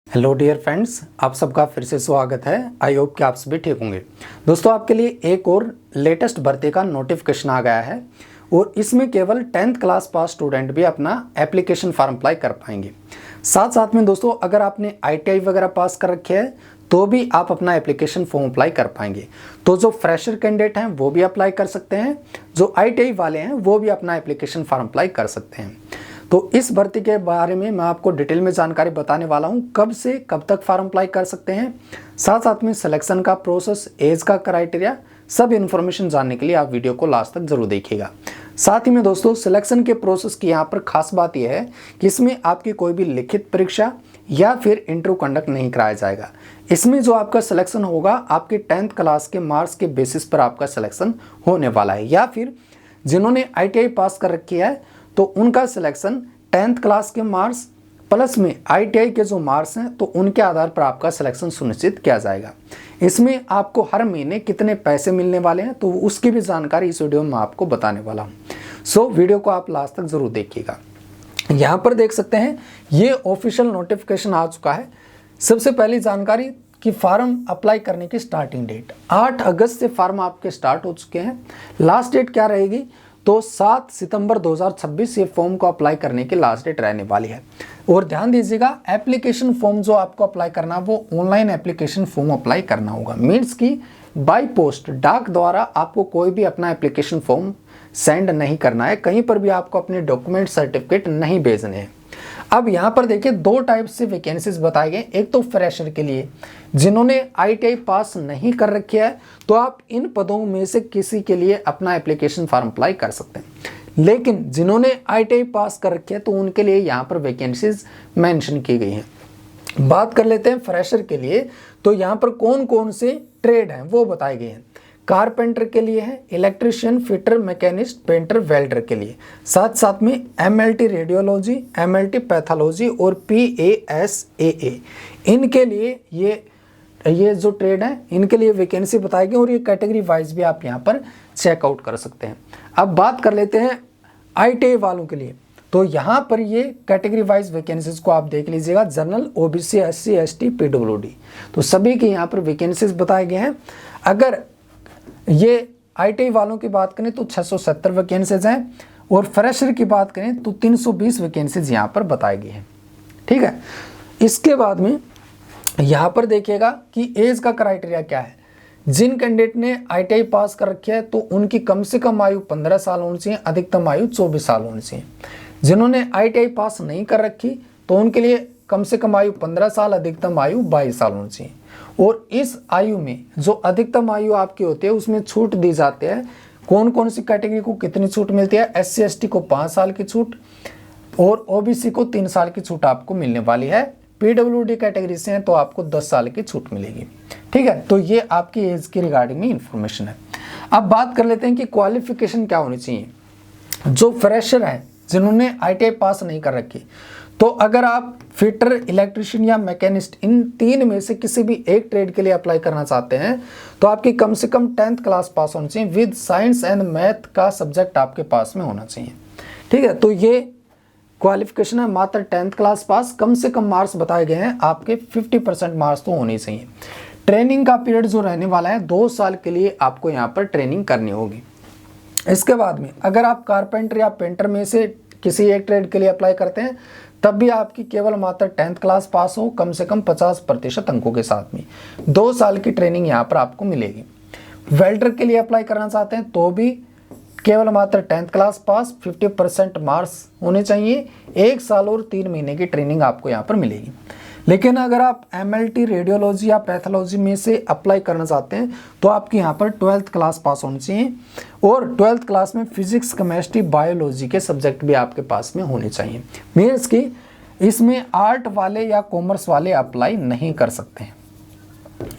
Hello dear friends, आप सबका फिर से स्वागत है। आई होप कि आप सभी ठीक होंगे। दोस्तों, आपके लिए एक और लेटेस्ट भर्ती का नोटिफिकेशन आ गया है और इसमें केवल 10th क्लास पास स्टूडेंट भी अपना एप्लीकेशन फॉर्म अप्लाई कर पाएंगे। साथ साथ में दोस्तों, अगर आपने ITI वगैरह पास कर रखे है तो भी आप अपना एप्लीकेशन फॉर्म अप्लाई कर पाएंगे। तो जो फ्रेशर कैंडिडेट हैं वो भी अप्लाई कर सकते हैं, जो ITI वाले हैं वो भी अपना एप्लीकेशन फॉर्म अप्लाई कर सकते हैं। तो इस भर्ती के बारे में मैं आपको डिटेल में जानकारी बताने वाला हूं, कब से कब तक फॉर्म अप्लाई कर सकते हैं, साथ साथ में सिलेक्शन का प्रोसेस, एज का क्राइटेरिया, सब इन्फॉर्मेशन जानने के लिए आप वीडियो को लास्ट तक जरूर देखिएगा। साथ ही में दोस्तों, सिलेक्शन के प्रोसेस की यहाँ पर खास बात यह है कि इसमें आपकी कोई भी लिखित परीक्षा या फिर इंटरव्यू कंडक्ट नहीं कराया जाएगा। इसमें जो आपका सिलेक्शन होगा आपके 10th क्लास के मार्क्स के बेसिस पर आपका सिलेक्शन होने वाला है, या फिर जिन्होंने ITI पास कर रखी है तो उनका सिलेक्शन 10th क्लास के मार्क्स प्लस में ITI के जो मार्क्स हैं तो उनके आधार पर आपका सिलेक्शन सुनिश्चित किया जाएगा। इसमें आपको हर महीने कितने पैसे मिलने वाले हैं तो उसकी भी जानकारी इस वीडियो में मैं आपको बताने वाला हूं। सो वीडियो को आप लास्ट तक जरूर देखिएगा। यहाँ पर देख सकते हैं ये ऑफिशियल नोटिफिकेशन आ चुका है। सबसे पहली जानकारी कि फॉर्म अप्लाई करने की स्टार्टिंग डेट 8 अगस्त से फॉर्म आपके स्टार्ट हो चुके हैं। लास्ट डेट क्या रहेगी तो 7 सितंबर 2026 ये फॉर्म को अप्लाई करने की लास्ट डेट रहने वाली है। और ध्यान दीजिएगा, एप्लीकेशन फॉर्म जो आपको अप्लाई करना वो ऑनलाइन एप्लीकेशन फॉर्म अप्लाई करना होगा। मीन्स कि बाय पोस्ट, डाक द्वारा आपको कोई भी अपना एप्लीकेशन फॉर्म सेंड नहीं करना है, कहीं पर भी आपको अपने डॉक्यूमेंट सर्टिफिकेट नहीं भेजने हैं। अब यहाँ पर देखिए दो टाइप से वैकेंसीज बताए गए। एक तो फ्रेशर के लिए, जिन्होंने ITI पास नहीं कर रखी है तो आप इन पदों में से किसी के लिए अपना एप्लीकेशन फॉर्म अप्लाई कर सकते हैं। लेकिन जिन्होंने ITI पास कर रखी है तो उनके लिए यहाँ पर वैकेंसीज मेंशन की गई हैं। बात कर लेते हैं फ्रेशर के लिए, तो यहाँ पर कौन कौन से ट्रेड हैं वो बताए गए हैं। कारपेंटर के लिए है, electrician, fitter, machinist, painter, welder के लिए, साथ साथ में MLT रेडियोलॉजी, MLT पैथोलॉजी और PASAA, इनके लिए ये जो ट्रेड है इनके लिए वैकेंसी बताई गई और ये कैटेगरी वाइज भी आप यहाँ पर चेकआउट कर सकते हैं। अब बात कर लेते हैं ITI वालों के लिए, तो यहाँ पर ये कैटेगरी वाइज वैकेंसीज को आप देख लीजिएगा। General, OBC, SC, ST, PWD, तो सभी के यहाँ पर वैकेंसीज बताए गए हैं। अगर ये ITI वालों की बात करें तो 670 वैकेंसीज हैं और फ्रेशर की बात करें तो 320 वैकेंसीज यहाँ पर बताई गई हैं। ठीक है, इसके बाद में यहाँ पर देखिएगा कि एज का क्राइटेरिया क्या है। जिन कैंडिडेट ने ITI पास कर रखी है तो उनकी कम से कम आयु 15 साल होनी चाहिए, अधिकतम आयु 24 साल होनी चाहिए। जिन्होंने ITI पास नहीं कर रखी तो उनके लिए कम से कम आयु 15 साल, अधिकतम आयु 22 साल होनी चाहिए। और इस आयु में जो अधिकतम आयु आपकी होती है उसमें छूट दी जाती है। कौन कौन सी कैटेगरी को कितनी छूट मिलती है? SC ST को 5 साल की छूट और OBC को 3 साल की छूट आपको मिलने वाली है। PWD कैटेगरी से हैं तो आपको 10 साल की छूट मिलेगी। ठीक है, तो ये आपकी एज की रिगार्डिंग में इंफॉर्मेशन है। अब बात कर लेते हैं कि क्वालिफिकेशन क्या होनी चाहिए। जो फ्रेशर हैं जिन्होंने ITI पास नहीं कर रखी, तो अगर आप फिटर, इलेक्ट्रिशियन या मैकेनिस्ट इन तीन में से किसी भी एक ट्रेड के लिए अप्लाई करना चाहते हैं तो आपकी कम से कम 10th क्लास पास होनी चाहिए विद साइंस एंड मैथ का सब्जेक्ट आपके पास में होना चाहिए। ठीक है, तो ये क्वालिफिकेशन है, मात्र 10th क्लास पास। कम से कम मार्क्स बताए गए हैं आपके 50% मार्क्स तो होने चाहिए। ट्रेनिंग का पीरियड जो रहने वाला है 2 साल के लिए आपको यहाँ पर ट्रेनिंग करनी होगी। इसके बाद में अगर आप कारपेंटर या पेंटर में से किसी एक ट्रेड के लिए अप्लाई करते हैं तब भी आपकी केवल मात्र 10th क्लास पास हो, कम से कम 50% अंकों के साथ में 2 साल की ट्रेनिंग यहाँ पर आपको मिलेगी। वेल्डर के लिए अप्लाई करना चाहते हैं तो भी केवल मात्र 10th क्लास पास, 50% मार्क्स होने चाहिए, 1 साल और 3 महीने की ट्रेनिंग आपको यहाँ पर मिलेगी। लेकिन अगर आप MLT रेडियोलॉजी या पैथोलॉजी में से अप्लाई करना चाहते हैं तो आपकी यहाँ पर 12th क्लास पास होनी चाहिए और 12th क्लास में फिजिक्स, केमिस्ट्री, बायोलॉजी के सब्जेक्ट भी आपके पास में होने चाहिए। मीन्स कि इसमें आर्ट वाले या कॉमर्स वाले अप्लाई नहीं कर सकते हैं।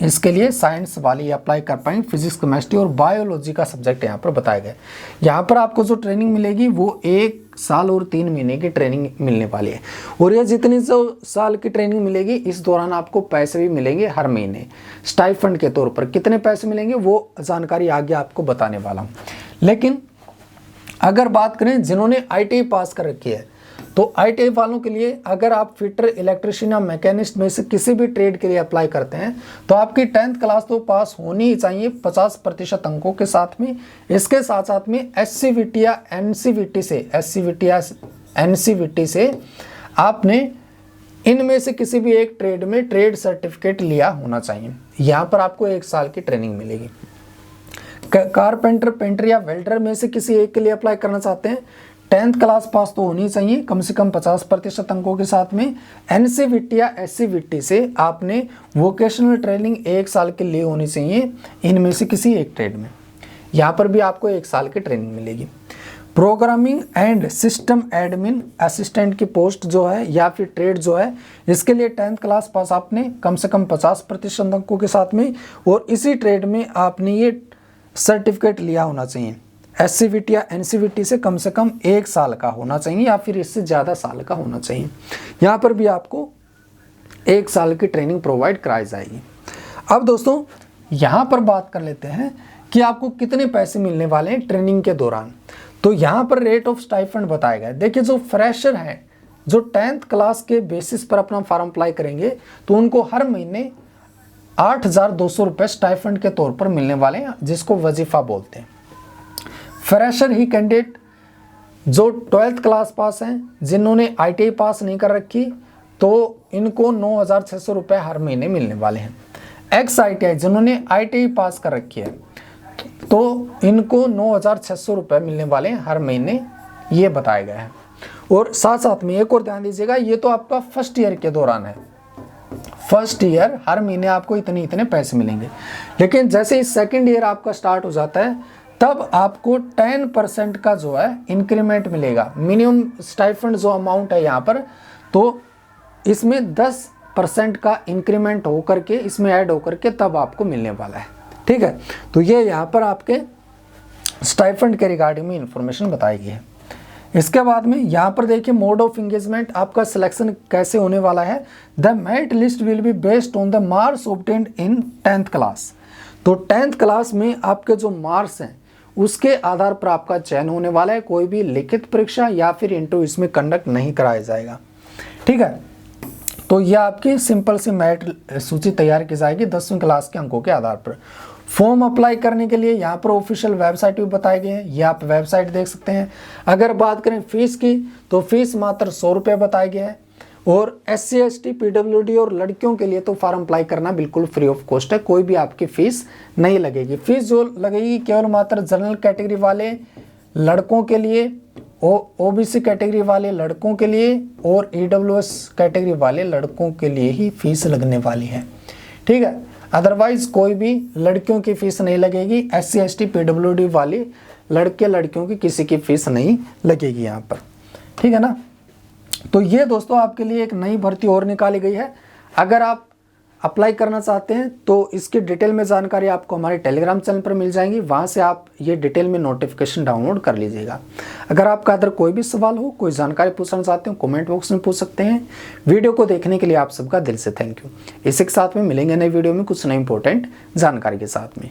इसके लिए साइंस वाले अप्लाई कर पाएंगे। फिजिक्स, केमिस्ट्री और बायोलॉजी का सब्जेक्ट यहाँ पर बताया गया है। यहाँ पर आपको जो ट्रेनिंग मिलेगी वो 1 साल और 3 महीने की ट्रेनिंग मिलने वाली है। और ये जितनी जो साल की ट्रेनिंग मिलेगी इस दौरान आपको पैसे भी मिलेंगे हर महीने स्टाइफंड के तौर पर। कितने पैसे मिलेंगे वो जानकारी आगे आपको बताने वाला हूँ। लेकिन अगर बात करें जिन्होंने ITI पास कर रखी है तो ITI वालों के लिए अगर आप फिटर, इलेक्ट्रिशियन या मैकेनिस्ट में से किसी भी ट्रेड के लिए अप्लाई करते हैं तो आपकी 10th क्लास तो पास होनी ही चाहिए 50% अंकों के साथ में। इसके साथ साथ में SCVT या NCVT से आपने इनमें से किसी भी एक ट्रेड में ट्रेड सर्टिफिकेट लिया होना चाहिए। यहाँ पर आपको 1 साल की ट्रेनिंग मिलेगी। कारपेंटर, पेंटर या वेल्डर में से किसी एक के लिए अप्लाई करना चाहते हैं, 10th क्लास पास तो होनी चाहिए कम से कम 50% अंकों के साथ में। NCVT या SCVT से आपने वोकेशनल ट्रेनिंग 1 साल के लिए होनी चाहिए इनमें से किसी एक ट्रेड में। यहाँ पर भी आपको 1 साल की ट्रेनिंग मिलेगी। Programming and system admin assistant की पोस्ट जो है या फिर ट्रेड जो है, इसके लिए 10th क्लास पास आपने कम से कम 50% अंकों के साथ में, और इसी ट्रेड में आपने ये सर्टिफिकेट लिया होना चाहिए। SCVT या NCVT से कम 1 साल का होना चाहिए या फिर इससे ज़्यादा साल का होना चाहिए। यहाँ पर भी आपको 1 साल की ट्रेनिंग प्रोवाइड कराई जाएगी। अब दोस्तों यहाँ पर बात कर लेते हैं कि आपको कितने पैसे मिलने वाले हैं ट्रेनिंग के दौरान। तो यहाँ पर रेट ऑफ स्टाइफंड बताया गया है। देखिए जो फ्रेशर हैं, जो 10th क्लास के बेसिस पर अपना फॉर्म अप्लाई करेंगे तो उनको हर महीने 8,200 रुपये स्टाइफंड के तौर पर मिलने वाले हैं, जिसको वजीफ़ा बोलते हैं। फ्रेशर ही कैंडिडेट जो 12th क्लास पास हैं, जिन्होंने ITI पास नहीं कर रखी, तो इनको 9,600 रुपये हर महीने मिलने वाले हैं। एक्स ITI जिन्होंने ITI पास कर रखी है तो इनको 9,600 रुपये मिलने वाले हैं हर महीने, ये बताया गया है। और साथ साथ में एक और ध्यान दीजिएगा, ये तो आपका फर्स्ट ईयर के दौरान है। फर्स्ट ईयर हर महीने आपको इतने पैसे मिलेंगे, लेकिन जैसे ही सेकेंड ईयर आपका स्टार्ट हो जाता है तब आपको 10% का जो है इंक्रीमेंट मिलेगा। मिनिमम स्टाइफंड जो अमाउंट है यहाँ पर, तो इसमें 10% का इंक्रीमेंट होकर के, इसमें ऐड होकर के तब आपको मिलने वाला है। ठीक है, तो ये यहाँ पर आपके स्टाइफंड के रिगार्डिंग में इंफॉर्मेशन बताई गई है। इसके बाद में यहाँ पर देखिए मोड ऑफ एंगेजमेंट, आपका सिलेक्शन कैसे होने वाला है। The merit list will be based on the marks obtained in 10th class. तो 10th क्लास में आपके जो मार्क्स हैं उसके आधार पर आपका चयन होने वाला है। कोई भी लिखित परीक्षा या फिर इंटरव्यू इसमें कंडक्ट नहीं कराया जाएगा। ठीक है, तो यह आपकी सिंपल सी मेरिट सूची तैयार की जाएगी 10वीं क्लास के अंकों के आधार पर। फॉर्म अप्लाई करने के लिए यहाँ पर ऑफिशियल वेबसाइट भी बताए गए हैं, ये आप वेबसाइट देख सकते हैं। अगर बात करें फीस की तो फीस मात्र 100 रुपये बताया गया है। और SC ST PWD और लड़कियों के लिए तो फॉर्म अप्लाई करना बिल्कुल फ्री ऑफ कॉस्ट है, कोई भी आपकी फ़ीस नहीं लगेगी। फीस जो लगेगी केवल मात्र जनरल कैटेगरी वाले लड़कों के लिए, OBC कैटेगरी वाले लड़कों के लिए और EWS कैटेगरी वाले लड़कों के लिए ही फीस लगने वाली है। ठीक है, अदरवाइज कोई भी लड़कियों की फ़ीस नहीं लगेगी। SC ST PWD वाले लड़के लड़कियों की किसी की फ़ीस नहीं लगेगी यहाँ पर। ठीक है ना, तो ये दोस्तों आपके लिए एक नई भर्ती और निकाली गई है। अगर आप अप्लाई करना चाहते हैं तो इसकी डिटेल में जानकारी आपको हमारे टेलीग्राम चैनल पर मिल जाएंगी, वहाँ से आप ये डिटेल में नोटिफिकेशन डाउनलोड कर लीजिएगा। अगर आपका अदर कोई भी सवाल हो, कोई जानकारी पूछना चाहते हो, कमेंट बॉक्स में पूछ सकते हैं। वीडियो को देखने के लिए आप सबका दिल से थैंक यू। इसी के साथ में मिलेंगे नई वीडियो में कुछ नई इंपॉर्टेंट जानकारी के साथ में।